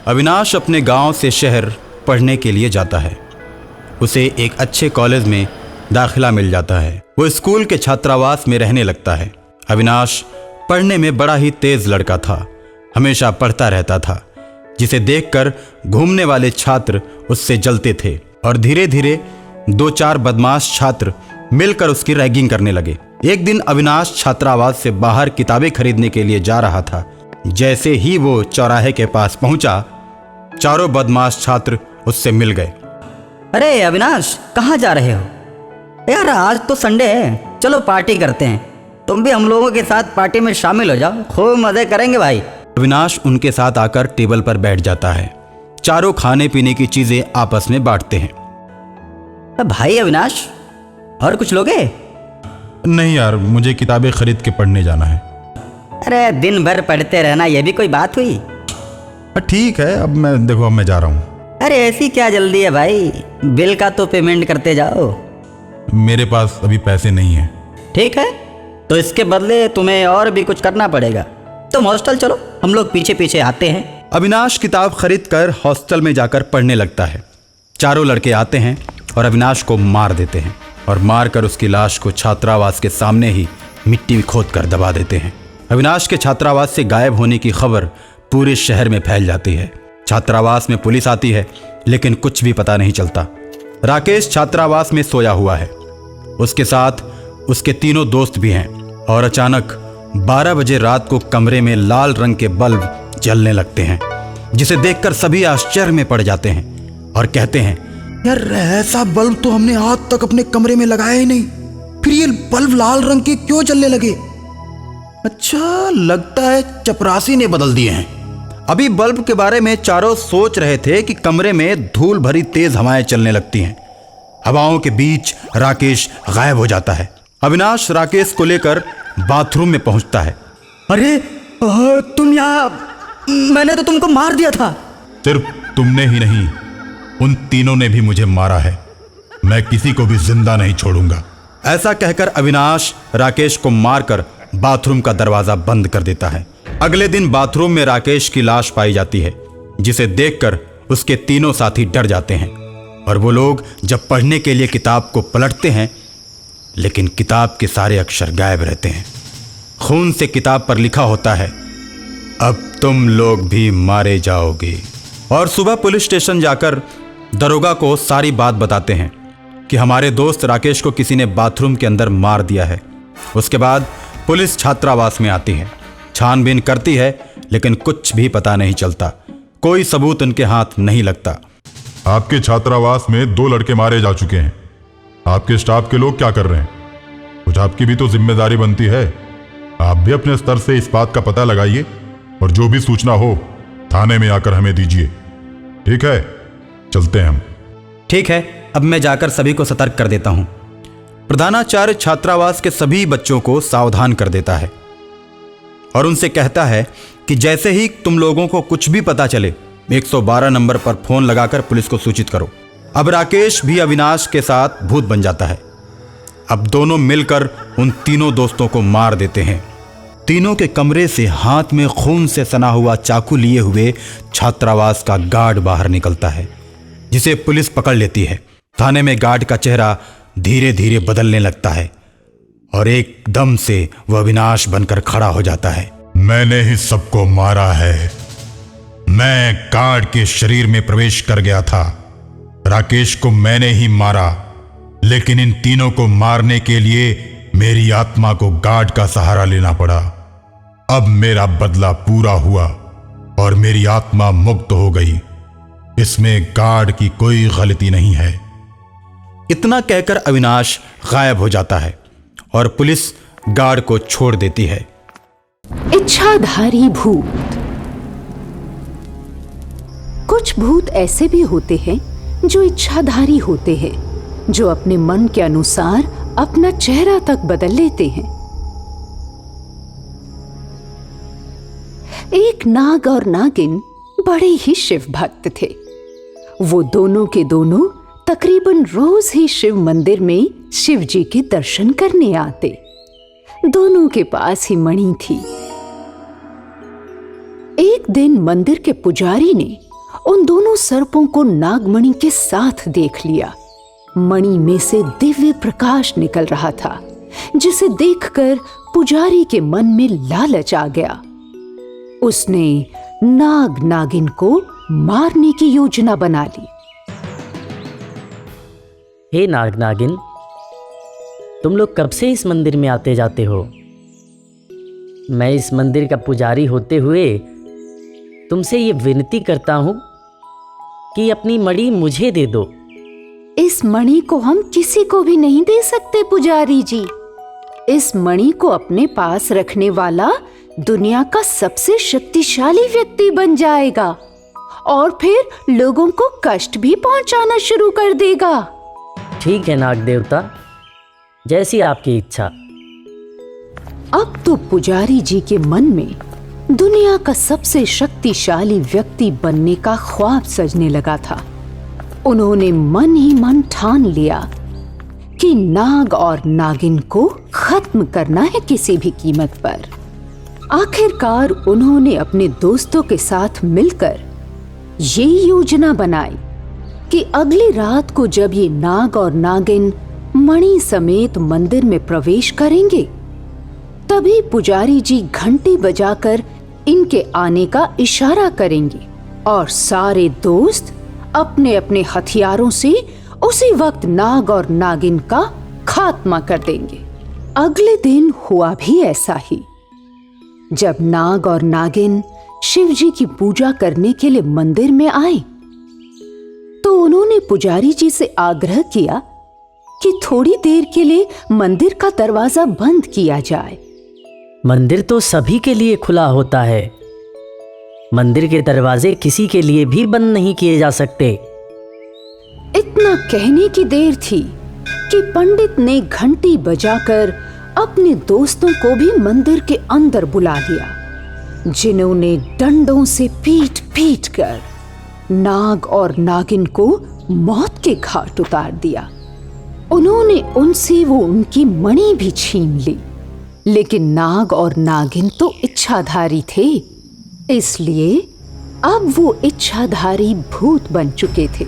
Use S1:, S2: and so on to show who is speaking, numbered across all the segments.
S1: अविनाश अपने गांव से शहर पढ़ने के लिए जाता है। उसे एक अच्छे कॉलेज में दाखिला मिल जाता है। वो स्कूल के छात्रावास में रहने लगता है। अविनाश पढ़ने में बड़ा ही तेज लड़का था, हमेशा पढ़ता रहता था, जिसे देखकर घूमने वाले छात्र उससे जलते थे और धीरे धीरे 2-4 बदमाश छात्र मिलकर उसकी रैगिंग करने लगे। एक दिन अविनाश छात्रावास से बाहर किताबें खरीदने के लिए जा रहा था। जैसे ही वो चौराहे के पास पहुंचा, चारों बदमाश छात्र उससे मिल गए।
S2: अरे अविनाश, कहाँ जा रहे हो यार? आज तो संडे है, चलो पार्टी करते हैं। तुम भी हम लोगों के साथ पार्टी में शामिल हो जाओ, खूब मजे करेंगे भाई।
S1: अविनाश उनके साथ आकर टेबल पर बैठ जाता है। चारों खाने पीने की चीजें आपस में बांटते हैं।
S2: भाई अविनाश, और कुछ लोगे?
S3: नहीं यार, मुझे किताबें खरीद के पढ़ने जाना है।
S2: अरे दिन भर पढ़ते रहना, ये भी कोई बात हुई?
S3: ठीक है, अब मैं जा रहा हूँ।
S2: अरे ऐसी क्या जल्दी है भाई, बिल का तो पेमेंट करते जाओ।
S3: मेरे पास अभी पैसे नहीं है।
S2: ठीक है, तो इसके बदले तुम्हें और भी कुछ करना पड़ेगा। तुम हॉस्टल चलो, हम लोग पीछे पीछे आते हैं।
S1: अविनाश किताब खरीद कर हॉस्टल में जाकर पढ़ने लगता है। चारों लड़के आते हैं और अविनाश को मार देते हैं और मारकर उसकी लाश को छात्रावास के सामने ही मिट्टी में खोद कर दबा देते हैं। अविनाश के छात्रावास से गायब होने की खबर पूरे शहर में फैल जाती है। छात्रावास में पुलिस आती है, लेकिन कुछ भी पता नहीं चलता। राकेश छात्रावास में सोया हुआ है, उसके साथ उसके तीनों दोस्त भी हैं और अचानक 12 बजे रात को कमरे में लाल रंग के बल्ब जलने लगते हैं, जिसे देखकर सभी आश्चर्य में पड़ जाते हैं और कहते हैं,
S4: यार ऐसा बल्ब तो हमने आज तक अपने कमरे में लगाया ही नहीं, फिर ये बल्ब लाल रंग के क्यों जलने लगे? अच्छा, लगता है चपरासी ने बदल दिए हैं।
S1: अभी बल्ब के बारे में चारों सोच रहे थे कि कमरे में धूल भरी तेज हवाएं चलने लगती हैं। हवाओं के बीच राकेश गायब हो जाता है। अविनाश राकेश को लेकर बाथरूम में पहुंचता है।
S2: अरे तुम यहाँ, मैंने तो तुमको मार दिया था।
S3: सिर्फ तुमने ही नहीं, उन तीनों ने भी मुझे मारा है। मैं किसी को भी जिंदा नहीं छोड़ूंगा।
S1: ऐसा कहकर अविनाश राकेश को मारकर बाथरूम का दरवाजा बंद कर देता है। अगले दिन बाथरूम में राकेश की लाश पाई जाती है, जिसे देखकर उसके तीनों साथी डर जाते हैं और वो लोग जब पढ़ने के लिए किताब को पलटते हैं, लेकिन किताब के सारे अक्षर गायब रहते हैं। खून से किताब पर लिखा होता है, अब तुम लोग भी मारे जाओगे। और सुबह पुलिस स्टेशन जाकर दरोगा को सारी बात बताते हैं कि हमारे दोस्त राकेश को किसी ने बाथरूम के अंदर मार दिया है। उसके बाद पुलिस छात्रावास में आती है, छानबीन करती है, लेकिन कुछ भी पता नहीं चलता। कोई सबूत उनके हाथ नहीं लगता।
S3: आपके छात्रावास में 2 लड़के मारे जा चुके हैं। आपके स्टाफ के लोग क्या कर रहे हैं? कुछ आपकी भी तो जिम्मेदारी बनती है। आप भी अपने स्तर से इस बात का पता लगाइए और जो भी सूचना हो थाने में आकर हमें दीजिए। ठीक है, चलते हैं हम।
S1: ठीक है, अब मैं जाकर सभी को सतर्क कर देता हूं। प्रधानाचार्य छात्रावास के सभी बच्चों को सावधान कर देता है और उनसे कहता है कि जैसे ही तुम लोगों को कुछ भी पता चले, 112 नंबर पर फोन लगाकर पुलिस को सूचित करो। अब राकेश भी अविनाश के साथ भूत बन जाता है। अब दोनों मिलकर उन तीनों दोस्तों को मार देते हैं। तीनों के कमरे से हाथ में खून से सना हुआ चाकू लिए हुए छात्रावास का गार्ड बाहर निकलता है, जिसे पुलिस पकड़ लेती है। थाने में गार्ड का चेहरा धीरे धीरे बदलने लगता है और एकदम से वह अविनाश बनकर खड़ा हो जाता है।
S3: मैंने ही सबको मारा है। मैं गार्ड के शरीर में प्रवेश कर गया था। राकेश को मैंने ही मारा, लेकिन इन तीनों को मारने के लिए मेरी आत्मा को गार्ड का सहारा लेना पड़ा। अब मेरा बदला पूरा हुआ और मेरी आत्मा मुक्त हो गई। इसमें गार्ड की कोई गलती नहीं है।
S1: इतना कहकर अविनाश गायब हो जाता है और पुलिस गार्ड को छोड़ देती है।
S5: इच्छाधारी भूत। कुछ भूत ऐसे भी होते हैं जो इच्छाधारी होते हैं, जो अपने मन के अनुसार अपना चेहरा तक बदल लेते हैं। एक नाग और नागिन बड़े ही शिव भक्त थे। वो दोनों के दोनों तकरीबन रोज ही शिव मंदिर में शिव जी के दर्शन करने आते। दोनों के पास ही मणि थी। एक दिन मंदिर के पुजारी ने उन दोनों सर्पों को नागमणि के साथ देख लिया। मणि में से दिव्य प्रकाश निकल रहा था, जिसे देखकर पुजारी के मन में लालच आ गया। उसने नाग नागिन को मारने की योजना बना ली।
S6: हे नाग नागिन, तुम लोग कब से इस मंदिर में आते जाते हो? मैं इस मंदिर का पुजारी होते हुए तुमसे ये विनती करता हूं कि अपनी मणि मुझे दे दो।
S5: इस मणि को हम किसी को भी नहीं दे सकते पुजारी जी। इस मणि को अपने पास रखने वाला दुनिया का सबसे शक्तिशाली व्यक्ति बन जाएगा और फिर लोगों को कष्ट भी पहुंचाना शुरू कर देगा।
S6: ठीक है नाग देवता, जैसी आपकी इच्छा।
S5: अब तो पुजारी जी के मन में दुनिया का सबसे शक्तिशाली व्यक्ति बनने का ख्वाब सजने लगा था। उन्होंने मन ही मन ठान लिया कि नाग और नागिन को खत्म करना है किसी भी कीमत पर। आखिरकार उन्होंने अपने दोस्तों के साथ मिलकर ये योजना बनाई कि अगली रात को जब ये नाग और नागिन मणि समेत मंदिर में प्रवेश करेंगे, तभी पुजारी जी घंटी बजाकर इनके आने का इशारा करेंगे और सारे दोस्त अपने अपने हथियारों से उसी वक्त नाग और नागिन का खात्मा कर देंगे। अगले दिन हुआ भी ऐसा ही। जब नाग और नागिन शिव जी की पूजा करने के लिए मंदिर में आए, तो उन्होंने पुजारी जी से आग्रह किया कि थोड़ी देर के लिए मंदिर का दरवाजा बंद किया जाए।
S6: मंदिर तो सभी के लिए खुला होता है। मंदिर के दरवाजे किसी के लिए भी बंद नहीं किए जा सकते।
S5: इतना कहने की देर थी कि पंडित ने घंटी बजाकर अपने दोस्तों को भी मंदिर के अंदर बुला लिया, जिन्होंने डंडों से पीट पीट कर नाग और नागिन को मौत के घाट उतार दिया। उन्होंने उनसे वो उनकी मणि भी छीन ली, लेकिन नाग और नागिन तो इच्छाधारी थे, इसलिए अब वो इच्छाधारी भूत बन चुके थे।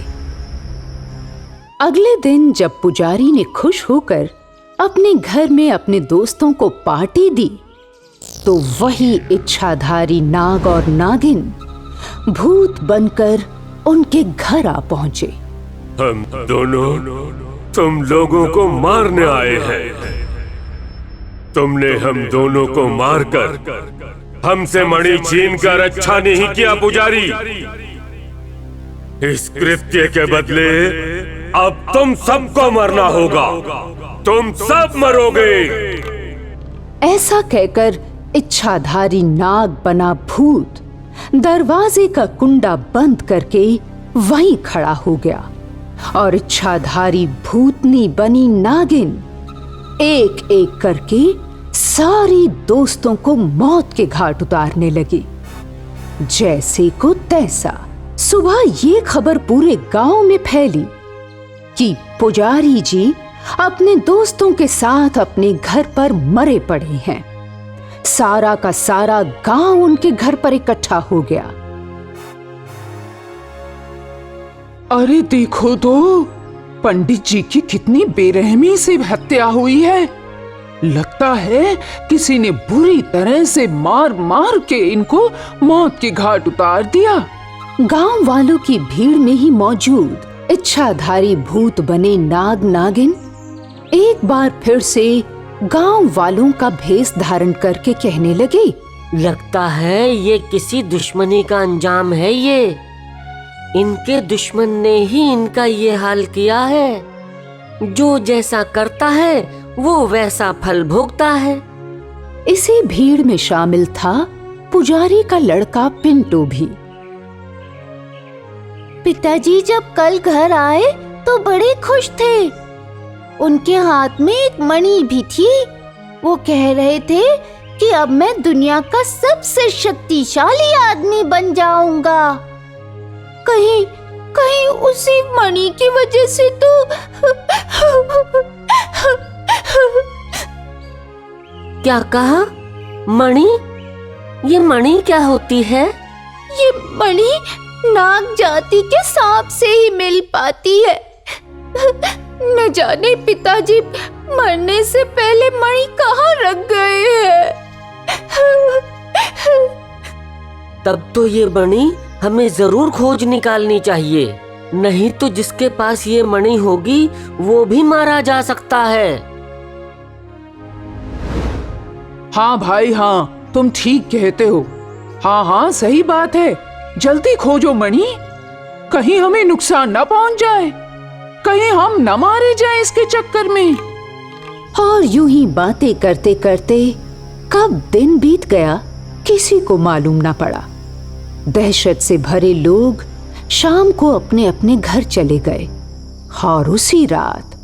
S5: अगले दिन जब पुजारी ने खुश होकर अपने घर में अपने दोस्तों को पार्टी दी, तो वही इच्छाधारी नाग और नागिन भूत बनकर उनके घर आ पहुंचे।
S7: हम दोनों तुम लोगों को मारने आए हैं। तुमने हम दोनों को मारकर हमसे मणि छीनकर अच्छा नहीं किया पुजारी। इस कृत्य के बदले अब तुम सबको मरना होगा। तुम सब मरोगे।
S5: ऐसा कहकर इच्छाधारी नाग बना भूत दरवाजे का कुंडा बंद करके वहीं खड़ा हो गया और इच्छाधारी भूतनी बनी नागिन एक एक करके सारी दोस्तों को मौत के घाट उतारने लगी। जैसे को तैसा सुबह ये खबर पूरे गांव में फैली कि पुजारी जी अपने दोस्तों के साथ अपने घर पर मरे पड़े हैं। सारा का सारा गांव उनके घर पर इकट्ठा हो गया।
S8: अरे देखो तो पंडित जी की कितनी बेरहमी से हत्या हुई है। लगता है किसी ने बुरी तरह से मार मार के इनको मौत के घाट उतार दिया।
S5: गांव वालों की भीड़ में ही मौजूद इच्छाधारी भूत बने नाग नागिन एक बार फिर से गांव वालों का भेष धारण करके कहने लगे,
S9: लगता है ये किसी दुश्मनी का अंजाम है। ये इनके दुश्मन ने ही इनका ये हाल किया है। जो जैसा करता है वो वैसा फल भोगता है।
S5: इसी भीड़ में शामिल था पुजारी का लड़का पिंटू भी।
S10: पिताजी जब कल घर आए तो बड़े खुश थे। उनके हाथ में एक मणि भी थी। वो कह रहे थे कि अब मैं दुनिया का सबसे शक्तिशाली आदमी बन जाऊंगा। कहीं कहीं उसी मणि की वजह से तो
S9: क्या कहा? मणि? ये मणि क्या होती है?
S10: ये मणि नाग जाति के सांप से ही मिल पाती है। न जाने पिताजी मरने से पहले मणि कहाँ रख गए हैं।
S9: तब तो ये मणि हमें जरूर खोज निकालनी चाहिए, नहीं तो जिसके पास ये मणि होगी वो भी मारा जा सकता है।
S8: हाँ भाई हाँ, तुम ठीक कहते हो। हाँ हाँ सही बात है, जल्दी खोजो मणि, कहीं हमें नुकसान न पहुंच जाए, कहीं हम न मारे जाए इसके चक्कर में।
S5: और यूं ही बातें करते करते कब दिन बीत गया किसी को मालूम ना पड़ा। दहशत से भरे लोग शाम को अपने अपने घर चले गए और उसी रात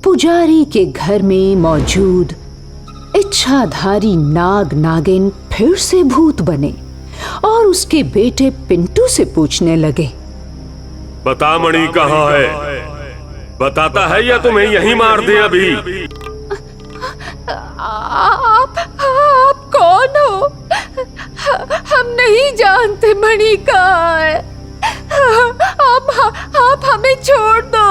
S5: पुजारी के घर में मौजूद इच्छाधारी नाग नागिन फिर से भूत बने और उसके बेटे पिंटू से पूछने लगे,
S7: बता मणि कहाँ है, बताता है या तुम्हें यहीं मार दे अभी?
S10: आप कौन हो? हम नहीं जानते मणि कहाँ है। आप हमें छोड़ दो,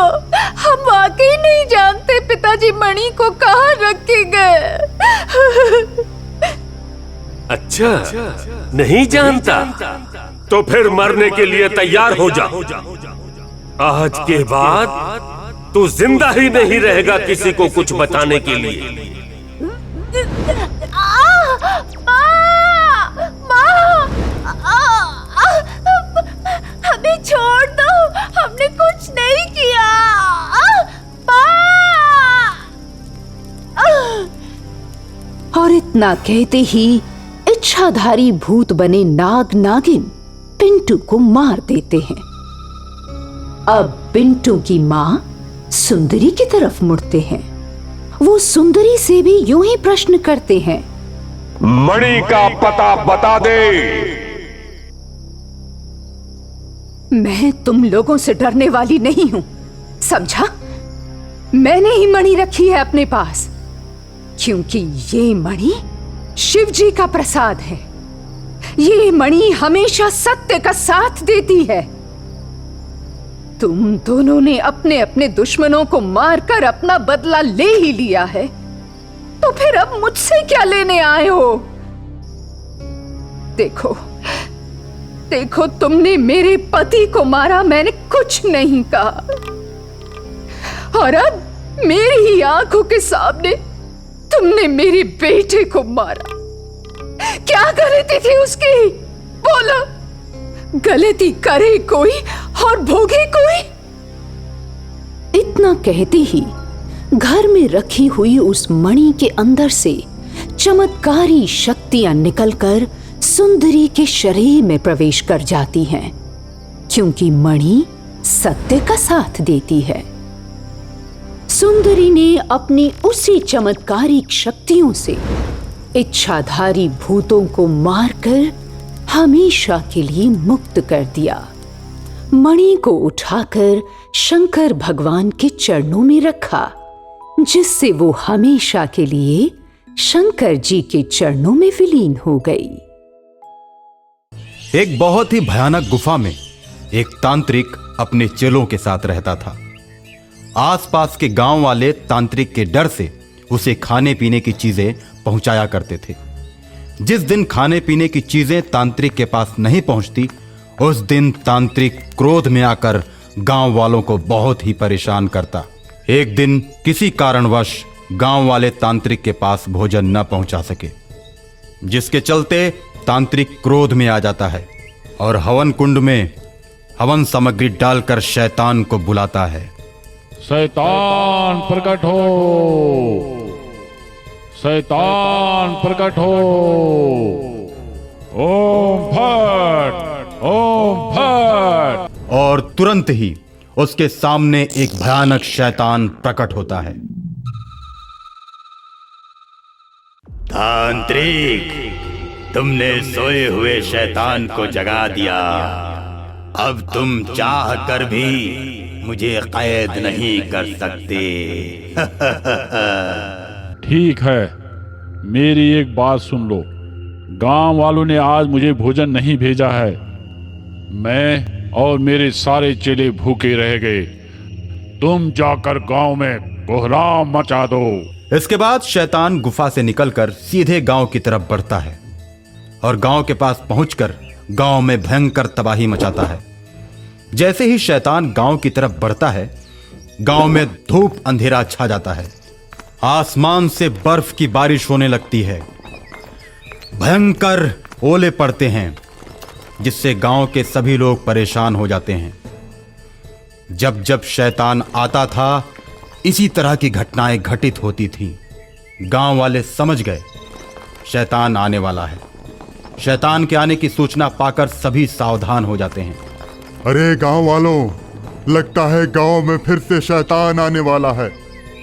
S10: हम वाकई नहीं जानते पिताजी मणि को कहाँ रखे गए।
S7: अच्छा, नहीं जानता? तो फिर मरने के लिए तैयार हो जा। आज के बाद तू जिंदा ही नहीं रहेगा किसी को कुछ बताने के लिए।
S10: हमें छोड़ दो, हमने कुछ नहीं किया।
S5: और इतना कहते ही इच्छाधारी भूत बने नाग नागिन पिंटू को मार देते हैं। अब पिंटू की माँ सुंदरी की तरफ मुड़ते हैं। वो सुंदरी से भी यूं ही प्रश्न करते हैं,
S7: मणि का पता बता दे।
S5: मैं तुम लोगों से डरने वाली नहीं हूं, समझा? मैंने ही मणि रखी है अपने पास, क्योंकि ये मणि शिव जी का प्रसाद है। ये मणि हमेशा सत्य का साथ देती है। तुम दोनों ने अपने अपने दुश्मनों को मारकर अपना बदला ले ही लिया है, तो फिर अब मुझसे क्या लेने आए हो? देखो देखो, तुमने मेरे पति को मारा, मैंने कुछ नहीं कहा, और अब मेरी ही आंखों के सामने तुमने मेरे बेटे को मारा। क्या गलती थी उसकी? बोलो, गलती करे कोई और भोगे कोई? इतना कहते ही घर में रखी हुई उस मणि के अंदर से चमत्कारी शक्तियां निकलकर सुंदरी के शरीर में प्रवेश कर जाती हैं, क्योंकि मणि सत्य का साथ देती है। सुंदरी ने अपनी उसी चमत्कारी शक्तियों से इच्छाधारी भूतों को मारकर हमेशा के लिए मुक्त कर दिया। मणि को उठाकर शंकर भगवान के चरणों में रखा, जिससे वो हमेशा के लिए शंकर जी के चरणों में विलीन हो गई।
S1: एक बहुत ही भयानक गुफा में एक तांत्रिक अपने चेलों के साथ रहता था। आसपास के गांव वाले तांत्रिक के डर से उसे खाने पीने की चीजें पहुंचाया करते थे। जिस दिन खाने पीने की चीजें तांत्रिक के पास नहीं पहुंचती, उस दिन तांत्रिक क्रोध में आकर गांव वालों को बहुत ही परेशान करता। एक दिन किसी कारणवश गांव वाले तांत्रिक के पास भोजन न पहुंचा सके, जिसके चलते तांत्रिक क्रोध में आ जाता है और हवन कुंड में हवन सामग्री डालकर शैतान को बुलाता है।
S11: शैतान प्रकट हो, शैतान प्रकट हो, ओम फट, ओम फट।
S1: और तुरंत ही उसके सामने एक भयानक शैतान प्रकट होता है।
S12: तांत्रिक, तुमने सोए हुए शैतान को जगा दिया। अब तुम चाह कर भी मुझे कैद नहीं कर सकते।
S11: ठीक है, मेरी एक बात सुन लो। गांव वालों ने आज मुझे भोजन नहीं भेजा है। मैं और मेरे सारे चेले भूखे रह गए। तुम जाकर गांव में कोहराम मचा दो।
S1: इसके बाद शैतान गुफा से निकलकर सीधे गांव की तरफ बढ़ता है और गांव के पास पहुंचकर गांव में भयंकर तबाही मचाता है। जैसे ही शैतान गांव की तरफ बढ़ता है, गांव में धूप अंधेरा छा जाता है। आसमान से बर्फ की बारिश होने लगती है। भयंकर ओले पड़ते हैं, जिससे गांव के सभी लोग परेशान हो जाते हैं। जब जब शैतान आता था, इसी तरह की घटनाएं घटित होती थीं। गांव वाले समझ गए शैतान आने वाला है। शैतान के आने की सूचना पाकर सभी सावधान हो जाते हैं।
S13: अरे गांव वालों, लगता है गांव में फिर से शैतान आने वाला है।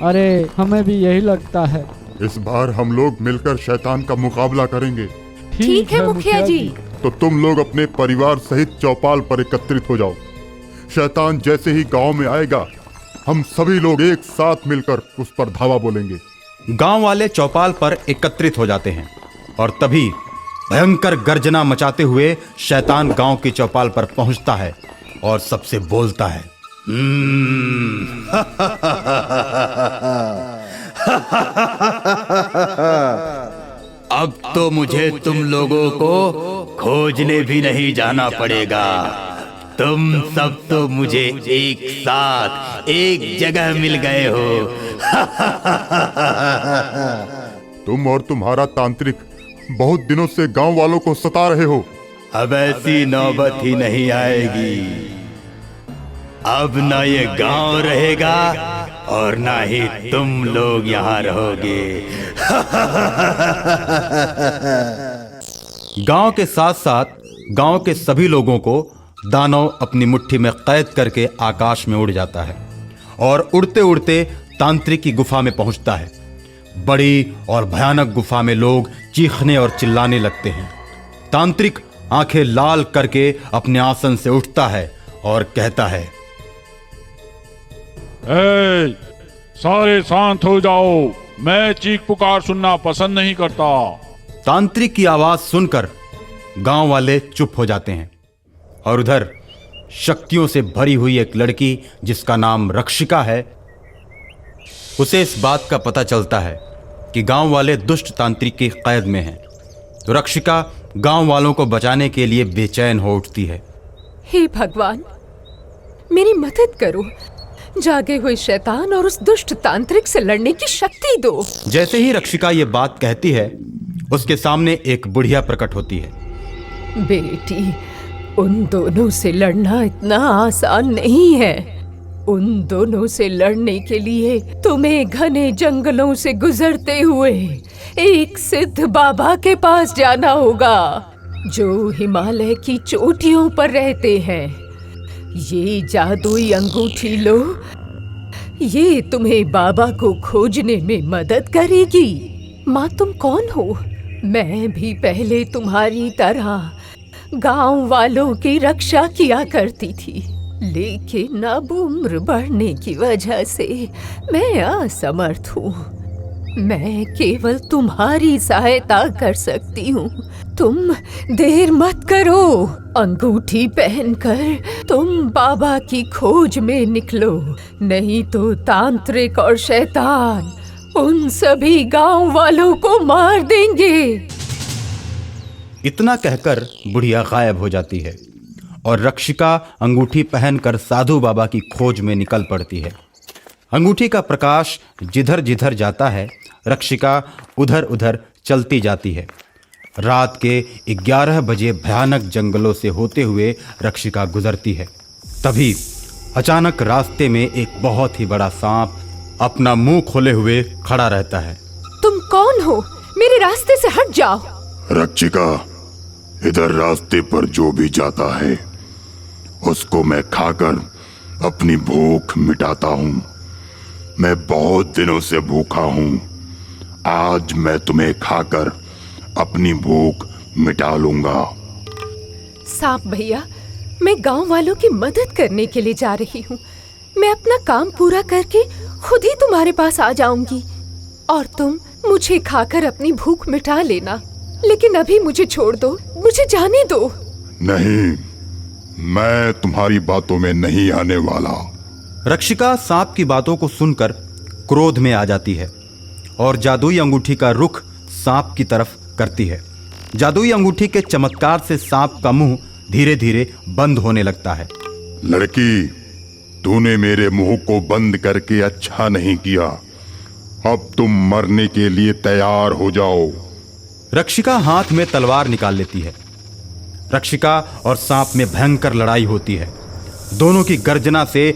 S14: अरे हमें भी यही लगता है।
S13: इस बार हम लोग मिलकर शैतान का मुकाबला करेंगे।
S5: ठीक है मुखिया जी।
S13: तो तुम लोग अपने परिवार सहित चौपाल पर एकत्रित हो जाओ। शैतान जैसे ही गांव में आएगा, हम सभी लोग एक साथ मिलकर उस पर धावा बोलेंगे।
S1: गांव वाले चौपाल पर एकत्रित हो जाते हैं और तभी भयंकर गर्जना मचाते हुए शैतान गांव की चौपाल पर पहुंचता है और सबसे बोलता है।
S12: अब तो मुझे तुम लोगों को खोजने भी नहीं जाना पड़ेगा। तुम सब तो मुझे एक साथ एक जगह मिल गए हो।
S13: तुम और तुम्हारा तांत्रिक बहुत दिनों से गांव वालों को सता रहे हो।
S12: अब ऐसी नौबत ही नहीं आएगी। अब ना ये गांव रहेगा और ना ही तुम लोग यहाँ रहोगे।
S1: गांव के साथ साथ गांव के सभी लोगों को दानव अपनी मुट्ठी में कैद करके आकाश में उड़ जाता है और उड़ते उड़ते तांत्रिक की गुफा में पहुंचता है। बड़ी और भयानक गुफा में लोग चीखने और चिल्लाने लगते हैं। तांत्रिक आंखें लाल करके अपने आसन से उठता है और कहता है,
S11: ए, सारे शांत हो जाओ। मैं चीख पुकार सुनना पसंद नहीं करता।
S1: तांत्रिक की आवाज सुनकर गांव वाले चुप हो जाते हैं और उधर शक्तियों से भरी हुई एक लड़की जिसका नाम रक्षिका है, उसे इस बात का पता चलता है कि गांव वाले दुष्ट तांत्रिक की कैद में हैं। तो रक्षिका गांव वालों को बचाने के लिए बेचैन हो उठती है।
S5: हे भगवान, मेरी मदद करो। जागे हुए शैतान और उस दुष्ट तांत्रिक से लड़ने की शक्ति दो।
S1: जैसे ही रक्षिका ये बात कहती है, उसके सामने एक बुढ़िया प्रकट होती है।
S5: बेटी, उन दोनों से लड़ना इतना आसान नहीं है। उन दोनों से लड़ने के लिए तुम्हें घने जंगलों से गुजरते हुए एक सिद्ध बाबा के पास जाना होगा, जो हिमालय की चोटियों पर रहते हैं। ये जादुई अंगूठी लो, ये तुम्हें बाबा को खोजने में मदद करेगी। माँ, तुम कौन हो? मैं भी पहले तुम्हारी तरह गांव वालों की रक्षा किया करती थी, लेकिन अब उम्र बढ़ने की वजह से मैं असमर्थ हूँ। मैं केवल तुम्हारी सहायता कर सकती हूँ। तुम देर मत करो। अंगूठी पहनकर तुम बाबा की खोज में निकलो, नहीं तो तांत्रिक और शैतान उन सभी गांव वालों को मार देंगे।
S1: इतना कहकर बुढ़िया गायब हो जाती है और रक्षिका अंगूठी पहनकर साधु बाबा की खोज में निकल पड़ती है। अंगूठी का प्रकाश जिधर जिधर जाता है, रक्षिका उधर उधर चलती जाती है। रात के 11 बजे भयानक जंगलों से होते हुए रक्षिका गुजरती है। तभी अचानक रास्ते में एक बहुत ही बड़ा सांप अपना मुंह खोले हुए खड़ा रहता है।
S5: तुम कौन हो? मेरे रास्ते से हट जाओ।
S13: रक्षिका, इधर रास्ते पर जो भी जाता है उसको मैं खाकर अपनी भूख मिटाता हूँ। मैं बहुत दिनों से भूखा हूँ। आज मैं तुम्हें खाकर अपनी भूख मिटा लूंगा।
S5: सांप भैया, मैं गांव वालों की मदद करने के लिए जा रही हूँ। मैं अपना काम पूरा करके खुद ही तुम्हारे पास आ जाऊंगी और तुम मुझे खाकर अपनी भूख मिटा लेना। लेकिन अभी मुझे छोड़ दो, मुझे जाने दो।
S13: नहीं, मैं तुम्हारी बातों में नहीं आने वाला।
S1: रक्षिका सांप की बातों को सुनकर क्रोध में आ जाती है और जादुई अंगूठी का रुख सांप की तरफ करती है। जादुई अंगूठी के चमत्कार से सांप का मुंह धीरे धीरे बंद होने लगता है।
S13: लड़की, तूने मेरे मुंह को बंद करके अच्छा नहीं किया। अब तुम मरने के लिए तैयार हो जाओ।
S1: रक्षिका हाथ में तलवार निकाल लेती है। रक्षिका और सांप में भयंकर लड़ाई होती है। दोनों की गर्जना से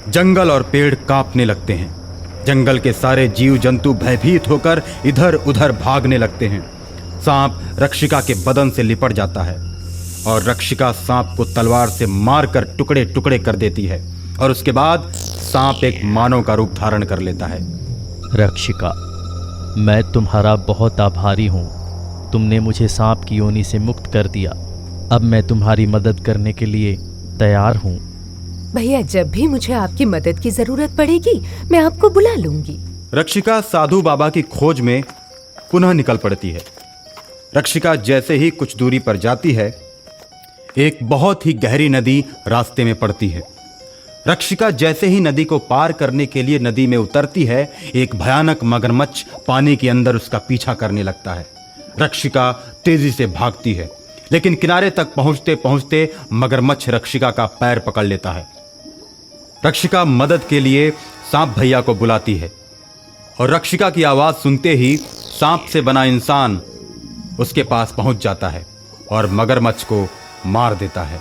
S1: जंगल और पेड़ कांपने लगते हैं। जंगल के सारे जीव जंतु भयभीत होकर इधर उधर भागने लगते हैं। सांप रक्षिका के बदन से लिपट जाता है और रक्षिका सांप को तलवार से मारकर टुकड़े टुकड़े कर देती है और उसके बाद सांप एक मानव का रूप धारण कर लेता है।
S15: रक्षिका, मैं तुम्हारा बहुत आभारी हूँ। तुमने मुझे सांप की योनि से मुक्त कर दिया। अब मैं तुम्हारी मदद करने के लिए तैयार हूँ।
S5: भैया, जब भी मुझे आपकी मदद की जरूरत पड़ेगी मैं आपको बुला लूंगी।
S1: रक्षिका साधु बाबा की खोज में पुनः निकल पड़ती है। रक्षिका जैसे ही कुछ दूरी पर जाती है, एक बहुत ही गहरी नदी रास्ते में पड़ती है। रक्षिका जैसे ही नदी को पार करने के लिए नदी में उतरती है, एक भयानक मगरमच्छ पानी के अंदर उसका पीछा करने लगता है। रक्षिका तेजी से भागती है, लेकिन किनारे तक पहुंचते पहुंचते मगरमच्छ रक्षिका का पैर पकड़ लेता है। रक्षिका मदद के लिए सांप भैया को बुलाती है और रक्षिका की आवाज सुनते ही सांप से बना इंसान उसके पास पहुंच जाता है और मगरमच्छ को मार देता है।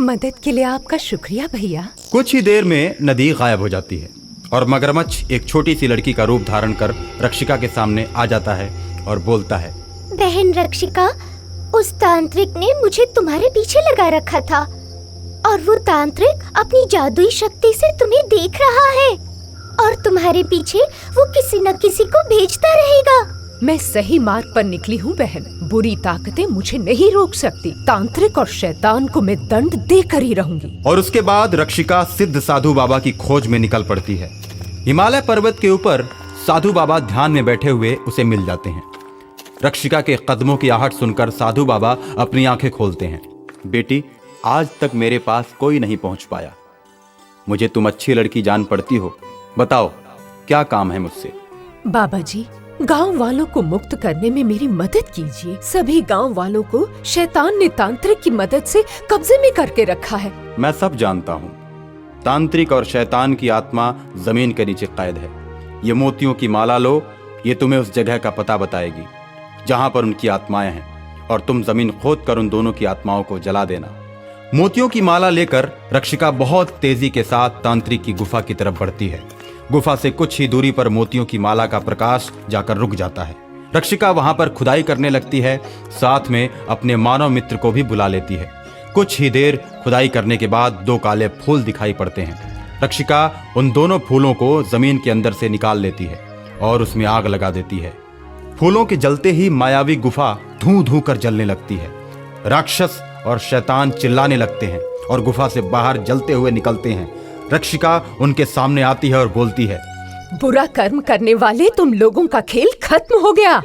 S5: मदद के लिए आपका शुक्रिया भैया।
S1: कुछ ही देर में नदी गायब हो जाती है और मगरमच्छ एक छोटी सी लड़की का रूप धारण कर रक्षिका के सामने आ जाता है और बोलता है,
S10: बहन रक्षिका, उस तांत्रिक ने मुझे तुम्हारे पीछे लगा रखा था और वो तांत्रिक अपनी जादुई शक्ति से तुम्हें देख रहा है और तुम्हारे पीछे वो किसी न किसी को भेजता रहेगा।
S5: मैं सही मार्ग पर निकली हूँ बहन। बुरी ताकतें मुझे नहीं रोक सकती। तांत्रिक और शैतान को मैं दंड देकर ही रहूंगी।
S1: और उसके बाद रक्षिका सिद्ध साधु बाबा की खोज में निकल पड़ती है। हिमालय पर्वत के ऊपर साधु बाबा ध्यान में बैठे हुए उसे मिल जाते हैं। रक्षिका के कदमों की आहट सुनकर साधु बाबा अपनी आंखें खोलते हैं। बेटी, आज तक मेरे पास कोई नहीं पहुंच पाया। मुझे तुम अच्छी लड़की जान पड़ती हो। बताओ, क्या काम है मुझसे?
S5: बाबा जी, गांव वालों को मुक्त करने में मेरी मदद कीजिए। सभी गांव वालों को शैतान ने तांत्रिक की मदद से कब्जे में करके रखा है।
S1: मैं सब जानता हूँ। तांत्रिक और शैतान की आत्मा जमीन के नीचे कैद है। ये मोतियों की माला लो, ये तुम्हें उस जगह का पता बताएगी जहां पर उनकी आत्माएं हैं, और तुम जमीन खोद कर उन दोनों की आत्माओं को जला देना। मोतियों की माला लेकर रक्षिका बहुत तेजी के साथ तांत्रिक की गुफा की तरफ बढ़ती है। गुफा से कुछ ही दूरी पर मोतियों की माला का प्रकाश जाकर रुक जाता है। रक्षिका वहां पर खुदाई करने लगती है, साथ में अपने मानव मित्र को भी बुला लेती है। कुछ ही देर खुदाई करने के बाद दो काले फूल दिखाई पड़ते हैं। रक्षिका उन दोनों फूलों को जमीन के अंदर से निकाल लेती है और उसमें आग लगा देती है। फूलों के जलते ही मायावी गुफा धूं धूं कर जलने लगती है। राक्षस और शैतान चिल्लाने लगते हैं और गुफा से बाहर जलते हुए निकलते हैं। रक्षिका उनके सामने आती है और बोलती है,
S5: बुरा कर्म करने वाले, तुम लोगों का खेल खत्म हो गया।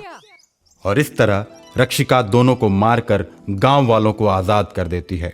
S1: और इस तरह रक्षिका दोनों को मारकर गांव वालों को आजाद कर देती है।